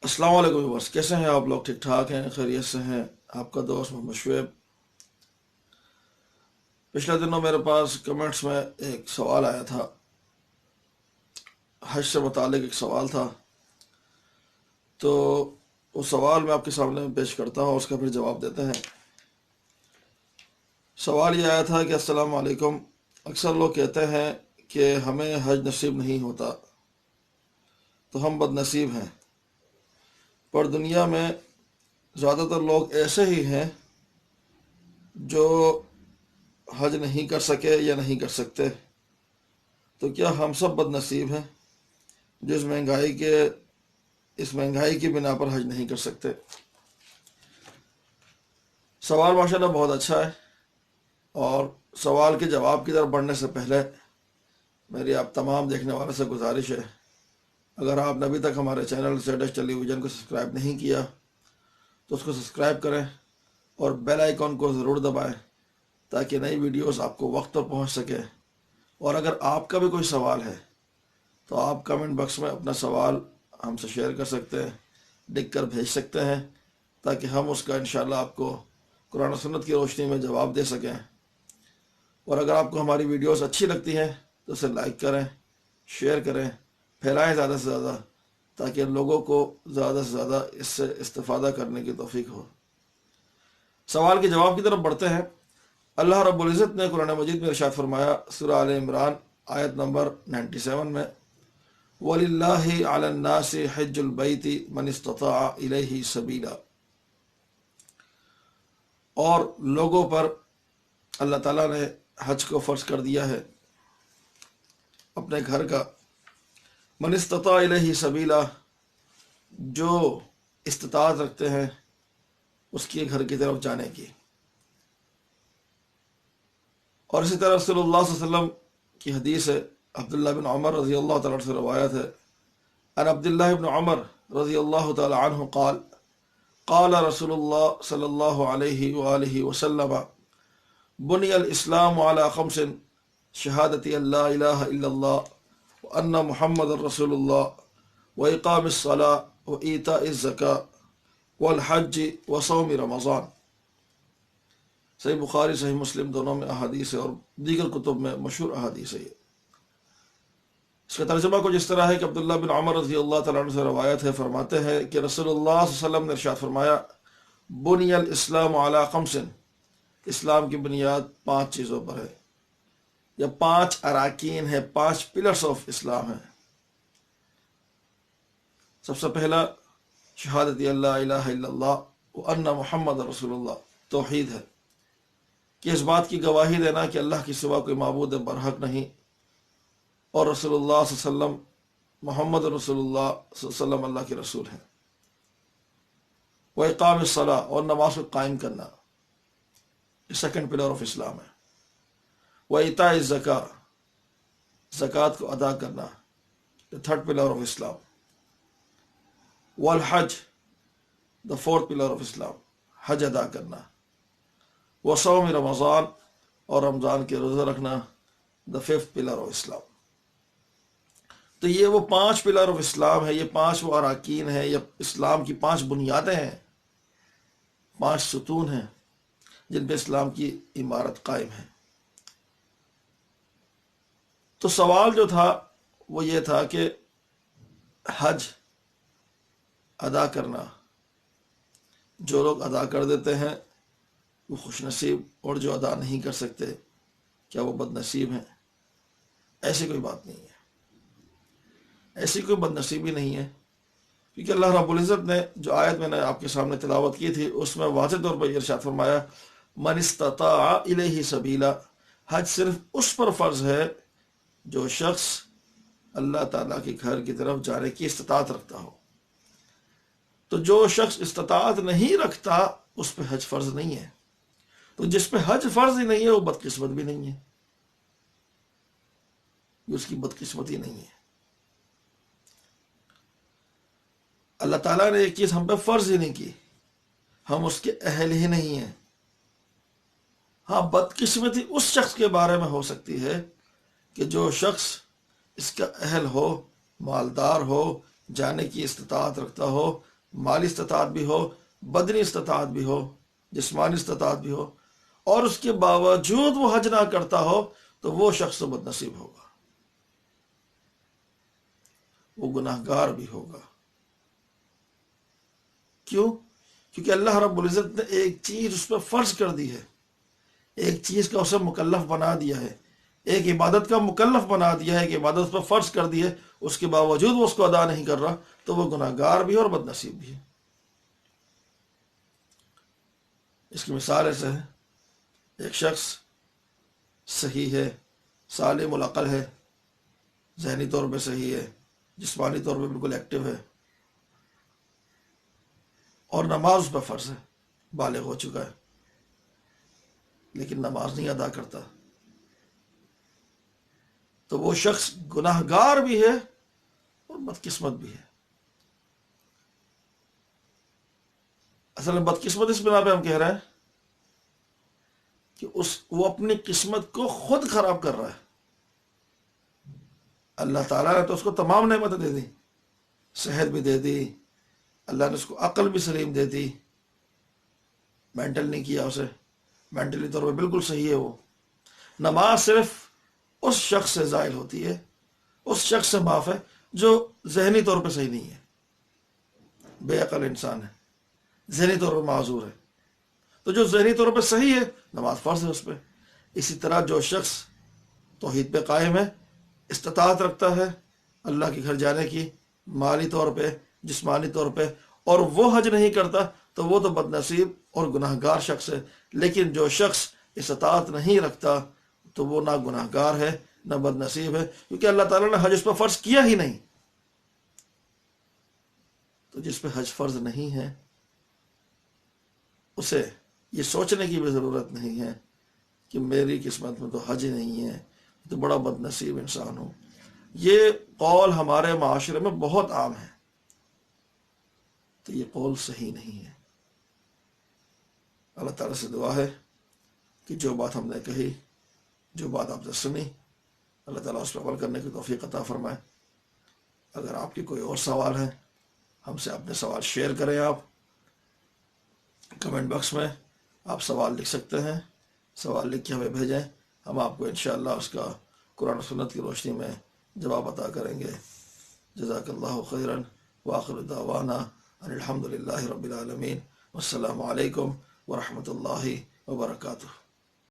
السلام علیکم ویورس، کیسے ہیں آپ لوگ؟ ٹھیک ٹھاک ہیں؟ خیریت سے ہیں؟ آپ کا دوست محمد شعیب۔ پچھلے دنوں میرے پاس کمنٹس میں ایک سوال آیا تھا، حج سے متعلق ایک سوال تھا، تو وہ سوال میں آپ کے سامنے پیش کرتا ہوں، اس کا پھر جواب دیتے ہیں۔ سوال یہ آیا تھا کہ السلام علیکم، اکثر لوگ کہتے ہیں کہ ہمیں حج نصیب نہیں ہوتا تو ہم بد نصیب ہیں، پر دنیا میں زیادہ تر لوگ ایسے ہی ہیں جو حج نہیں کر سکے یا نہیں کر سکتے، تو کیا ہم سب بد نصیب ہیں جو اس مہنگائی کی بنا پر حج نہیں کر سکتے؟ سوال ماشاءاللہ بہت اچھا ہے، اور سوال کے جواب کی طرف بڑھنے سے پہلے میری آپ تمام دیکھنے والوں سے گزارش ہے، اگر آپ نے ابھی تک ہمارے چینل زیڈ ٹیلی ویژن کو سبسکرائب نہیں کیا تو اس کو سبسکرائب کریں اور بیل آئیکن کو ضرور دبائیں تاکہ نئی ویڈیوز آپ کو وقت پر پہنچ سکے۔ اور اگر آپ کا بھی کوئی سوال ہے تو آپ کمنٹ باکس میں اپنا سوال ہم سے شیئر کر سکتے ہیں، لکھ کر بھیج سکتے ہیں تاکہ ہم اس کا انشاءاللہ آپ کو قرآن و سنت کی روشنی میں جواب دے سکیں۔ اور اگر آپ کو ہماری ویڈیوز اچھی لگتی ہیں تو اسے لائک کریں، شیئر کریں، پھیلائیں زیادہ سے زیادہ تاکہ لوگوں کو زیادہ سے زیادہ اس سے استفادہ کرنے کی توفیق ہو۔ سوال کے جواب کی طرف بڑھتے ہیں۔ اللہ رب العزت نے قرآن مجید میں ارشاد فرمایا، سورہ آل عمران آیت نمبر 97 میں، وَلِلَّهِ عَلَى النَّاسِ حِجُّ الْبَيْتِ مَنِ اسْتَطَاعَ إِلَيْهِ سَبِيلًا، اور لوگوں پر اللہ تعالیٰ نے حج کو فرض کر دیا ہے اپنے گھر کا، من استطاع الیہ سبیلا، جو استطاعت رکھتے ہیں اس کے گھر کی طرف جانے کی۔ اور اسی طرح رسول اللہ صلی اللہ علیہ وسلم کی حدیث ہے، عبداللہ بن عمر رضی اللہ تعالیٰ عنہ سے روایت ہے، ان عبداللہ بن عمر رضی اللہ تعالیٰ عنہ قال قال رسول اللہ صلی اللہ علیہ وآلہ وسلم، بنی الاسلام علی خمس، شہادتی ان لا الہ الا اللہ وان محمد رسول اللہ واقام الصلاۃ وایتاء الزکاۃ والحج وصوم رمضان۔ صحیح بخاری صحیح مسلم دونوں میں احادیث ہے اور دیگر کتب میں مشہور احادیث ہے۔ اس کا ترجمہ کچھ اس طرح ہے کہ عبداللہ بن عمر رضی اللہ تعالیٰ عنہ سے روایت ہے، فرماتے ہیں کہ رسول اللہ صلی اللہ علیہ وسلم نے ارشاد فرمایا، بنی الاسلام علی خمس، اسلام کی بنیاد 5 چیزوں پر ہے، یا 5 اراکین ہے، 5 پلرس آف اسلام ہے۔ سب سے پہلا شہادت اللہ الہ الا اللہ وان محمد رسول اللہ، توحید ہے کہ اس بات کی گواہی دینا کہ اللہ کے سوا کوئی معبود برحق نہیں، اور رسول اللہ صلی اللہ علیہ وسلم، محمد رسول اللہ صلی اللہ علیہ وسلم اللہ کے رسول ہیں۔ وہ اقام الصلاۃ، اور نماز کو قائم کرنا، یہ سیکنڈ پلر آف اسلام ہے۔ وہ ایتاء الزکاۃ، زکوٰۃ کو ادا کرنا، یہ تھرڈ پلر آف اسلام۔ والحج، the fourth pillar of Islam, حج ادا کرنا۔ وصوم رمضان، اور رمضان کے روزہ رکھنا، the fifth pillar of Islam. تو یہ وہ 5 پلر آف اسلام ہے، یہ 5 وہ اراکین ہیں، یہ اسلام کی 5 بنیادیں ہیں، 5 ستون ہیں جن پہ اسلام کی عمارت قائم ہے۔ تو سوال جو تھا وہ یہ تھا کہ حج ادا کرنا، جو لوگ ادا کر دیتے ہیں وہ خوش نصیب، اور جو ادا نہیں کر سکتے کیا وہ بد نصیب ہیں؟ ایسی کوئی بات نہیں ہے، ایسی کوئی بد نصیبی نہیں ہے، کیونکہ اللہ رب العزت نے جو آیت میں نے آپ کے سامنے تلاوت کی تھی اس میں واضح طور پر یہ ارشاد فرمایا، من استطاع الیہ سبیلا، حج صرف اس پر فرض ہے جو شخص اللہ تعالیٰ کے گھر کی طرف جانے کی استطاعت رکھتا ہو۔ تو جو شخص استطاعت نہیں رکھتا اس پہ حج فرض نہیں ہے، تو جس پہ حج فرض ہی نہیں ہے وہ بدقسمت بھی نہیں ہے، یہ اس کی بدقسمتی نہیں ہے۔ اللہ تعالیٰ نے ایک چیز ہم پہ فرض ہی نہیں کی، ہم اس کے اہل ہی نہیں ہیں۔ ہاں، بدقسمتی اس شخص کے بارے میں ہو سکتی ہے کہ جو شخص اس کا اہل ہو، مالدار ہو، جانے کی استطاعت رکھتا ہو، مالی استطاعت بھی ہو، بدنی استطاعت بھی ہو، جسمانی استطاعت بھی ہو، اور اس کے باوجود وہ حج نہ کرتا ہو تو وہ شخص بد نصیب ہوگا، وہ گناہ گار بھی ہوگا۔ کیوں؟ کیونکہ اللہ رب العزت نے ایک چیز اس پر فرض کر دی ہے، ایک چیز کا اسے مکلف بنا دیا ہے، ایک عبادت کا مکلف بنا دیا ہے، ایک عبادت اس پر فرض کر دی ہے، اس کے باوجود وہ اس کو ادا نہیں کر رہا تو وہ گناہ گار بھی ہے اور بد نصیب بھی ہے۔ اس کی مثال ایسے ہے، ایک شخص صحیح ہے، سالم العقل ہے، ذہنی طور پہ صحیح ہے، جسمانی طور پہ بالکل ایکٹیو ہے، اور نماز اس پر فرض ہے، بالغ ہو چکا ہے، لیکن نماز نہیں ادا کرتا، تو وہ شخص گناہ گار بھی ہے اور بدقسمت بھی ہے۔ اصل میں بدقسمت اس بنا پہ ہم کہہ رہے ہیں کہ وہ اپنی قسمت کو خود خراب کر رہا ہے۔ اللہ تعالیٰ نے تو اس کو تمام نعمتیں دے دی، صحت بھی دے دی، اللہ نے اس کو عقل بھی سلیم دے دی، مینٹل نہیں کیا اسے، مینٹلی طور پہ بالکل صحیح ہے وہ۔ نماز صرف اس شخص سے زائل ہوتی ہے، اس شخص سے معاف ہے جو ذہنی طور پہ صحیح نہیں ہے، بے عقل انسان ہے، ذہنی طور پہ معذور ہے۔ تو جو ذہنی طور پہ صحیح ہے نماز فرض ہے اس پہ۔ اسی طرح جو شخص توحید پہ قائم ہے، استطاعت رکھتا ہے اللہ کے گھر جانے کی، مالی طور پہ، جسمانی طور پہ، اور وہ حج نہیں کرتا تو وہ تو بد نصیب اور گناہ گار شخص ہے۔ لیکن جو شخص استطاعت نہیں رکھتا تو وہ نہ گناہ گار ہے نہ بد نصیب ہے، کیونکہ اللہ تعالیٰ نے حج اس پہ فرض کیا ہی نہیں۔ تو جس پہ حج فرض نہیں ہے اسے یہ سوچنے کی بھی ضرورت نہیں ہے کہ میری قسمت میں تو حج نہیں ہے، تو بڑا بد نصیب انسان ہوں۔ یہ قول ہمارے معاشرے میں بہت عام ہے، تو یہ قول صحیح نہیں ہے۔ اللہ تعالیٰ سے دعا ہے کہ جو بات ہم نے کہی، جو بات آپ نے سنی، اللہ تعالیٰ اس پر عمل کرنے کی توفیق عطا فرمائے۔ اگر آپ کے کوئی اور سوال ہیں ہم سے اپنے سوال شیئر کریں، آپ کمنٹ باکس میں آپ سوال لکھ سکتے ہیں، سوال لکھ کے ہمیں بھیجیں، ہم آپ کو انشاءاللہ اس کا قرآن و سنت کی روشنی میں جواب عطا کریں گے۔ جزاک اللہ خیرا، وآخر دعوانا ان الحمد للہ رب العالمین، والسلام علیکم ورحمۃ اللہ وبرکاتہ۔